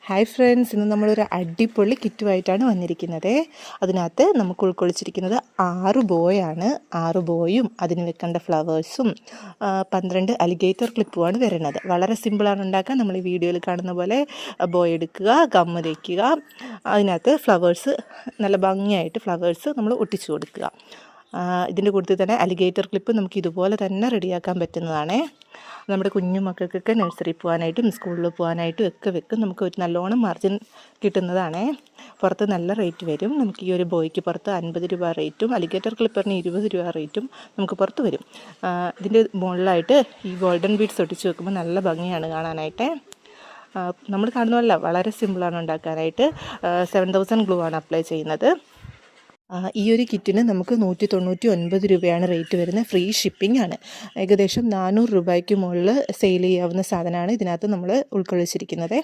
Hi friends, ഇന്ന് നമ്മളൊരു അടിപൊളി കിറ്റുമായിട്ടാണ് വന്നിരിക്കുന്നത്. അതിനകത്ത് നമുക്ക് ഉൾക്കൊള്ളിച്ചിരിക്കുന്നത് 6 ബോയാണ്. 6 ബോയും അതിന് വെക്കേണ്ട ഫ്ലവേഴ്സും 12 അലിഗേറ്റർ ക്ലിപ്പുമാണ് വരുന്നത്. വളരെ സിമ്പിളാണ് ഉണ്ടാക്കാൻ. നമ്മൾ ഈ വീഡിയോയിൽ കാണുന്ന പോലെ ബോയ് എടുക്കുക, ഗമ്മ് തേക്കുക, അതിനകത്ത് ഫ്ലവേഴ്സ് നല്ല ഭംഗിയായിട്ട് ഫ്ലവേഴ്സ് നമ്മൾ ഒട്ടിച്ചു കൊടുക്കുക. ഇതിൻ്റെ കൂട്ടത്തിൽ തന്നെ അലിഗേറ്റർ ക്ലിപ്പ് നമുക്ക് ഇതുപോലെ തന്നെ റെഡിയാക്കാൻ പറ്റുന്നതാണ്. നമ്മുടെ കുഞ്ഞു മക്കൾക്കൊക്കെ നഴ്സറി പോകാനായിട്ടും സ്കൂളിൽ പോകാനായിട്ടും ഒക്കെ വെക്കും. നമുക്ക് ഒരു നല്ലോണം മാർജിൻ കിട്ടുന്നതാണ്. പുറത്ത് നല്ല റേറ്റ് വരും. നമുക്ക് ഈ ഒരു ബോയ്ക്ക് പുറത്ത് 50 രൂപ റേറ്റും അലിഗേറ്റർ ക്ലിപ്പറിന് 20 രൂപ റേറ്റും നമുക്ക് പുറത്ത് വരും. ഇതിൻ്റെ മുകളിലായിട്ട് ഈ ഗോൾഡൻ ബീഡ്സ് ഒട്ടിച്ച് വെക്കുമ്പോൾ നല്ല ഭംഗിയാണ് കാണാനായിട്ട്. നമ്മൾ കാണുന്നതല്ല, വളരെ സിമ്പിളാണ് ഉണ്ടാക്കാനായിട്ട്. 7000 ഗ്ലൂ ആണ് അപ്ലൈ ചെയ്യുന്നത്. ഈ ഒരു കിറ്റിന് നമുക്ക് 199 രൂപയാണ് റേറ്റ് വരുന്നത്. ഫ്രീ ഷിപ്പിംഗ് ആണ്. ഏകദേശം 400 രൂപയ്ക്ക് മുകളിൽ സെയിൽ ചെയ്യാവുന്ന സാധനമാണ് ഇതിനകത്ത് നമ്മൾ ഉൾക്കൊള്ളിച്ചിരിക്കുന്നത്.